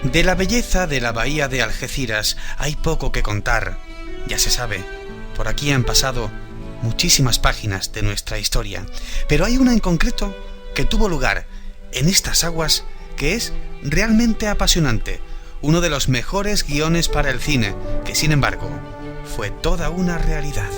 De la belleza de la bahía de Algeciras hay poco que contar. Ya se sabe, por aquí han pasado muchísimas páginas de nuestra historia, pero hay una en concreto que tuvo lugar en estas aguas que es realmente apasionante, uno de los mejores guiones para el cine, que sin embargo fue toda una realidad.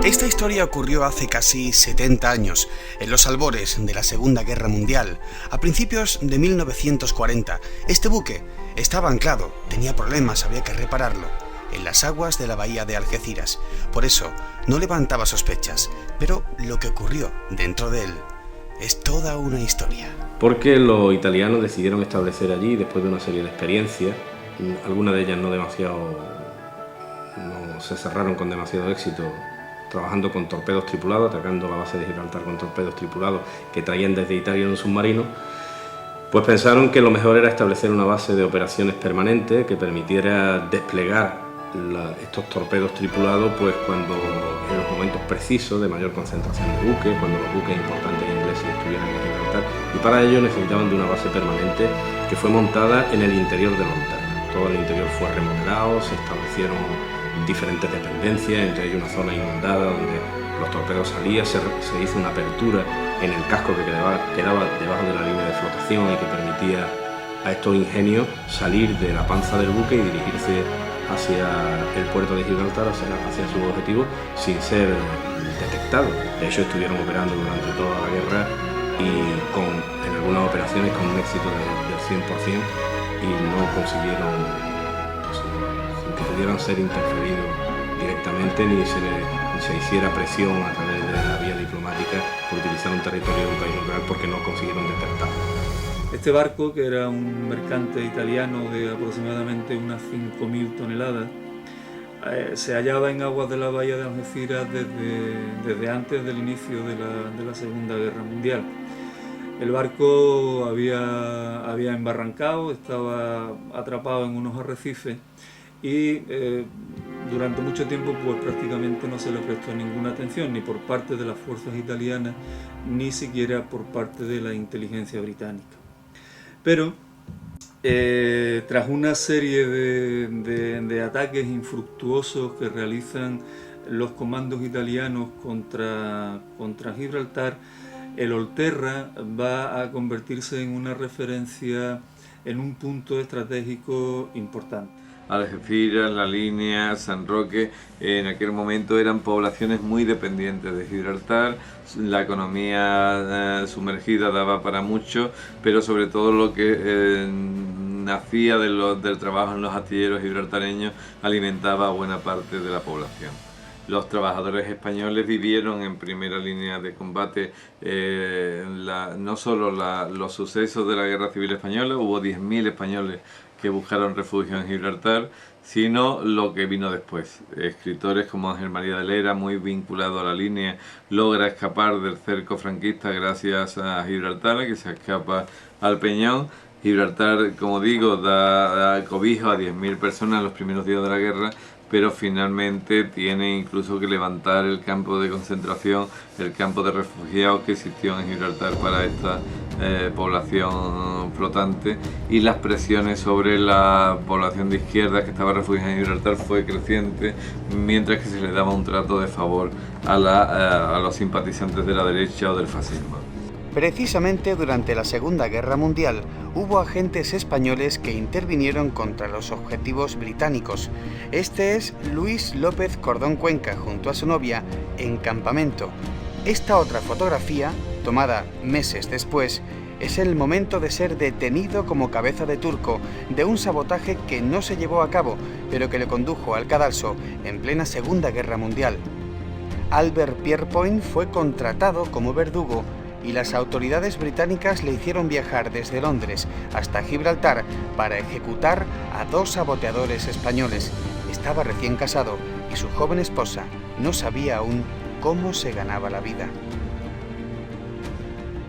Esta historia ocurrió hace casi 70 años, en los albores de la Segunda Guerra Mundial, a principios de 1940. Este buque estaba anclado, tenía problemas, había que repararlo, en las aguas de la bahía de Algeciras. Por eso, no levantaba sospechas, pero lo que ocurrió dentro de él es toda una historia. Porque los italianos decidieron establecer allí, después de una serie de experiencias, algunas de ellas no se cerraron con demasiado éxito, trabajando con torpedos tripulados, atacando la base de Gibraltar con torpedos tripulados que traían desde Italia en un submarino, pues pensaron que lo mejor era establecer una base de operaciones permanente que permitiera desplegar estos torpedos tripulados pues cuando en los momentos precisos de mayor concentración de buques, cuando los buques importantes ingleses estuvieran en Gibraltar, y para ello necesitaban de una base permanente que fue montada en el interior de Londres. Todo el interior fue remodelado, se establecieron diferentes dependencias, entre ellas una zona inundada donde los torpedos salían, se hizo una apertura en el casco que quedaba debajo de la línea de flotación y que permitía a estos ingenios salir de la panza del buque y dirigirse hacia el puerto de Gibraltar, hacia su objetivo, sin ser detectados. De hecho, estuvieron operando durante toda la guerra y en algunas operaciones con un éxito del 100% y no consiguieron que pudieran ser interferidos directamente ni se hiciera presión a través de la vía diplomática por utilizar un territorio de un país neutral porque no consiguieron detectarlo. Este barco, que era un mercante italiano de aproximadamente unas 5.000 toneladas, se hallaba en aguas de la bahía de Algeciras desde antes del inicio de la Segunda Guerra Mundial. El barco había embarrancado, estaba atrapado en unos arrecifes y durante mucho tiempo pues prácticamente no se le prestó ninguna atención ni por parte de las fuerzas italianas ni siquiera por parte de la inteligencia británica. Pero tras una serie de ataques infructuosos que realizan los comandos italianos contra Gibraltar, el Olterra va a convertirse en una referencia, en un punto estratégico importante. Algeciras, La Línea, San Roque, en aquel momento eran poblaciones muy dependientes de Gibraltar, la economía sumergida daba para mucho, pero sobre todo lo que nacía del trabajo en los astilleros gibraltareños alimentaba a buena parte de la población. Los trabajadores españoles vivieron en primera línea de combate no solo los sucesos de la Guerra Civil Española, hubo 10.000 españoles que buscaron refugio en Gibraltar, sino lo que vino después. Escritores como Ángel María de Lera, muy vinculado a La Línea, logra escapar del cerco franquista gracias a Gibraltar, que se escapa al Peñón. Gibraltar, como digo, da cobijo a 10.000 personas en los primeros días de la guerra, pero finalmente tiene incluso que levantar el campo de concentración, el campo de refugiados que existió en Gibraltar para esta población flotante, y las presiones sobre la población de izquierda que estaba refugiada en Gibraltar fue creciente, mientras que se le daba un trato de favor a los simpatizantes de la derecha o del fascismo. Precisamente durante la Segunda Guerra Mundial hubo agentes españoles que intervinieron contra los objetivos británicos. Este es Luis López Cordón Cuenca junto a su novia en campamento. Esta otra fotografía, tomada meses después, es el momento de ser detenido como cabeza de turco de un sabotaje que no se llevó a cabo, pero que le condujo al cadalso en plena Segunda Guerra Mundial. Albert Pierrepoint fue contratado como verdugo y las autoridades británicas le hicieron viajar desde Londres hasta Gibraltar para ejecutar a 2 saboteadores españoles. Estaba recién casado y su joven esposa no sabía aún cómo se ganaba la vida.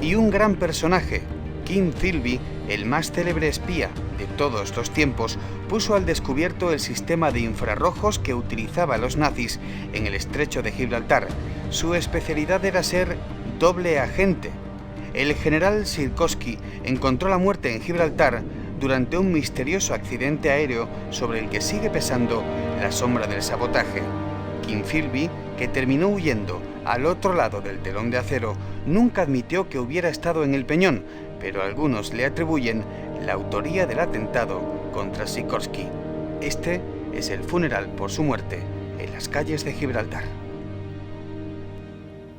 Y un gran personaje, King Philby, el más célebre espía de todos los tiempos, puso al descubierto el sistema de infrarrojos que utilizaban los nazis en el estrecho de Gibraltar. Su especialidad era ser doble agente. El general Sikorsky encontró la muerte en Gibraltar durante un misterioso accidente aéreo sobre el que sigue pesando la sombra del sabotaje. King Philby, que terminó huyendo al otro lado del telón de acero, nunca admitió que hubiera estado en el peñón, pero algunos le atribuyen la autoría del atentado contra Sikorsky. Este es el funeral por su muerte en las calles de Gibraltar.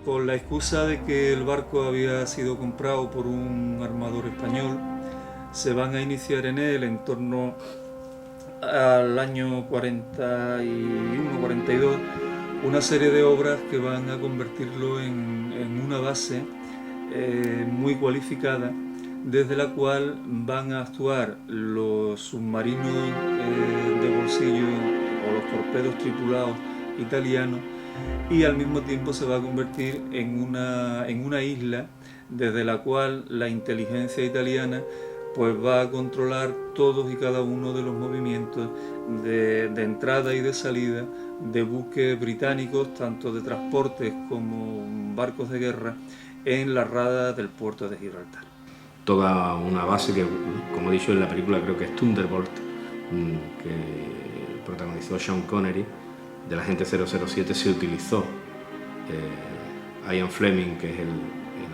Con la excusa de que el barco había sido comprado por un armador español, se van a iniciar en él en torno al año 41-42 una serie de obras que van a convertirlo en una base muy cualificada, desde la cual van a actuar los submarinos de bolsillo o los torpedos tripulados italianos, y al mismo tiempo se va a convertir en una isla desde la cual la inteligencia italiana pues va a controlar todos y cada uno de los movimientos de entrada y de salida de buques británicos, tanto de transportes como barcos de guerra, en la rada del puerto de Gibraltar. Toda una base que, como he dicho en la película, creo que es Thunderbolt, que protagonizó Sean Connery, del agente 007, se utilizó. Ian Fleming, que es el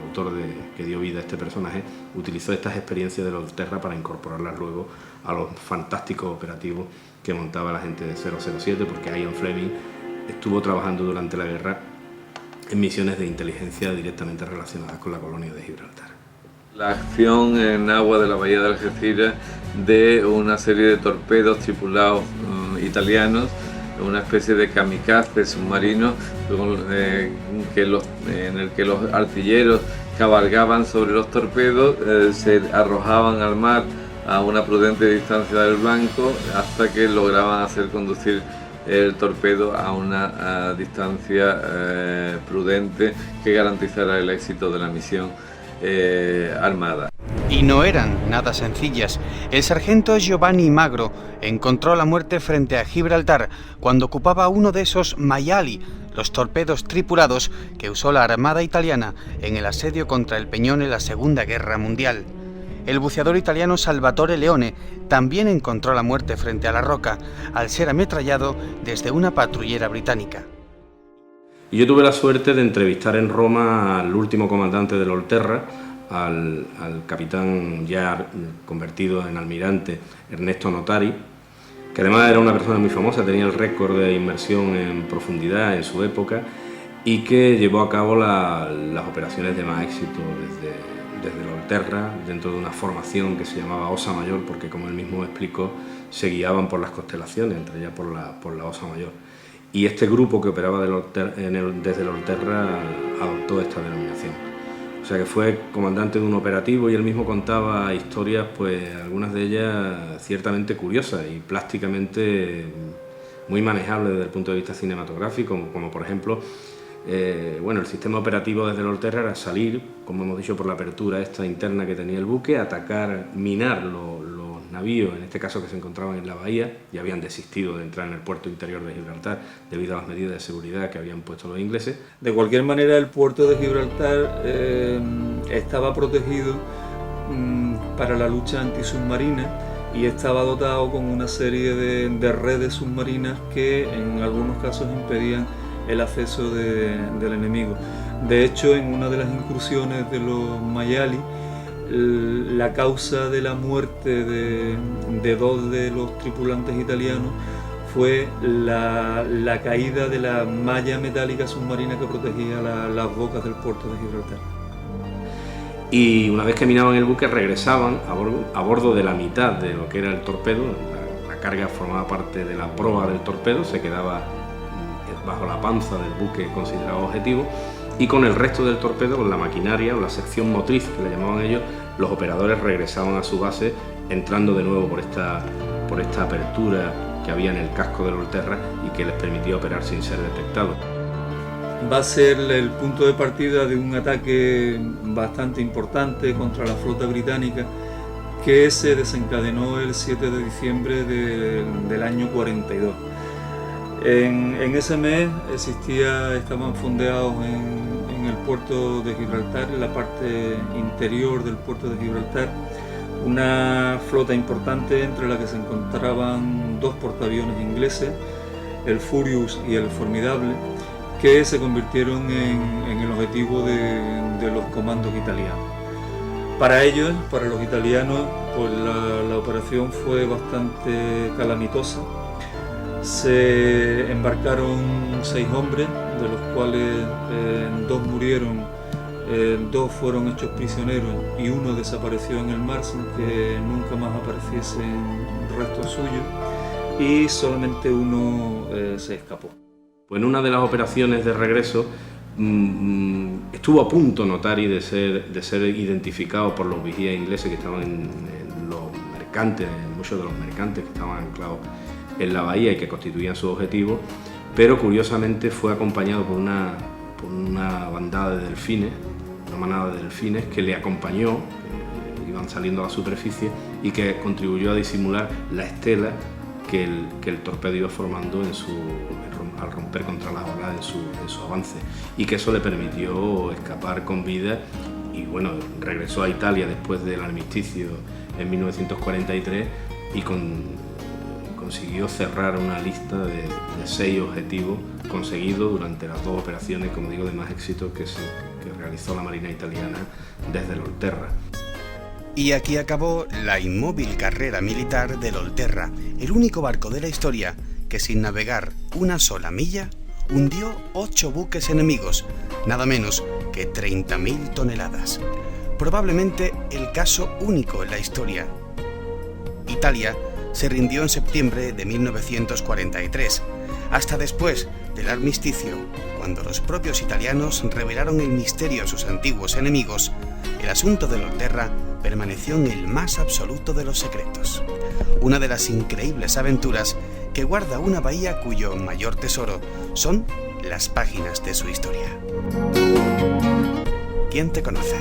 autor que dio vida a este personaje, utilizó estas experiencias de la Olterra para incorporarlas luego a los fantásticos operativos que montaba la gente de 007, porque Ian Fleming estuvo trabajando durante la guerra en misiones de inteligencia directamente relacionadas con la colonia de Gibraltar. La acción en agua de la bahía de Algeciras de una serie de torpedos tripulados italianos, una especie de kamikaze submarino en el que los artilleros cabalgaban sobre los torpedos, se arrojaban al mar a una prudente distancia del blanco hasta que lograban hacer conducir el torpedo a una distancia prudente que garantizara el éxito de la misión armada. Y no eran nada sencillas. El sargento Giovanni Magro encontró la muerte frente a Gibraltar cuando ocupaba uno de esos Mayali, los torpedos tripulados que usó la Armada italiana en el asedio contra el Peñón en la Segunda Guerra Mundial. El buceador italiano Salvatore Leone también encontró la muerte frente a la roca, al ser ametrallado desde una patrullera británica. Y yo tuve la suerte de entrevistar en Roma al último comandante del Olterra, al capitán ya convertido en almirante Ernesto Notari, que además era una persona muy famosa, tenía el récord de inmersión en profundidad en su época y que llevó a cabo las operaciones de más éxito desde el Olterra, dentro de una formación que se llamaba Osa Mayor, porque, como él mismo explicó, se guiaban por las constelaciones, entre ellas por la Osa Mayor. Y este grupo que operaba desde el Olterra adoptó esta denominación. O sea que fue comandante de un operativo, y él mismo contaba historias, pues algunas de ellas ciertamente curiosas y plásticamente muy manejables desde el punto de vista cinematográfico, como por ejemplo, el sistema operativo desde el Olterra era salir, como hemos dicho, por la apertura esta interna que tenía el buque, atacar, minar los navíos, en este caso que se encontraban en la bahía y habían desistido de entrar en el puerto interior de Gibraltar debido a las medidas de seguridad que habían puesto los ingleses. De cualquier manera, el puerto de Gibraltar estaba protegido para la lucha antisubmarina y estaba dotado con una serie de redes submarinas que en algunos casos impedían el acceso del enemigo. De hecho, en una de las incursiones de los Mayali, la causa de la muerte de dos de los tripulantes italianos fue la caída de la malla metálica submarina que protegía las bocas del puerto de Gibraltar. Y una vez que minaban el buque, regresaban a bordo de la mitad de lo que era el torpedo. La carga formaba parte de la proa del torpedo, se quedaba bajo la panza del buque considerado objetivo, y con el resto del torpedo, con la maquinaria o la sección motriz que le llamaban ellos, los operadores regresaban a su base, entrando de nuevo por esta apertura que había en el casco del Olterra y que les permitía operar sin ser detectados. va a ser el punto de partida de un ataque bastante importante contra la flota británica que se desencadenó el 7 de diciembre del año 42. En ese mes estaban fondeados en el puerto de Gibraltar, en la parte interior del puerto de Gibraltar, una flota importante entre la que se encontraban 2 portaaviones ingleses, el Furious y el Formidable, que se convirtieron en el objetivo de los comandos italianos. Para ellos, para los italianos, pues la operación fue bastante calamitosa. Se embarcaron 6 hombres, de los cuales 2 murieron, 2 fueron hechos prisioneros y 1 desapareció en el mar sin que nunca más apareciesen restos suyos, y solamente 1 se escapó. Pues en una de las operaciones de regreso estuvo a punto Notari de ser identificado por los vigías ingleses que estaban en los mercantes, en muchos de los mercantes que estaban anclados en la bahía y que constituían su objetivo, pero curiosamente fue acompañado por una bandada de delfines, una manada de delfines que le acompañó, iban saliendo a la superficie, y que contribuyó a disimular la estela que el torpedo iba formando al romper contra las olas en su avance, y que eso le permitió escapar con vida. Y bueno, regresó a Italia después del armisticio en 1943 y consiguió cerrar una lista de 6 objetivos conseguidos durante las 2 operaciones, como digo, de más éxito que realizó la Marina italiana desde el Olterra. Y aquí acabó la inmóvil carrera militar del Olterra, el único barco de la historia que sin navegar una sola milla hundió 8 buques enemigos, nada menos que 30.000 toneladas. Probablemente el caso único en la historia. Italia se rindió en septiembre de 1943, hasta después del armisticio, cuando los propios italianos revelaron el misterio a sus antiguos enemigos. El asunto del Olterra permaneció en el más absoluto de los secretos. Una de las increíbles aventuras que guarda una bahía cuyo mayor tesoro son las páginas de su historia. ¿Quién te conoce?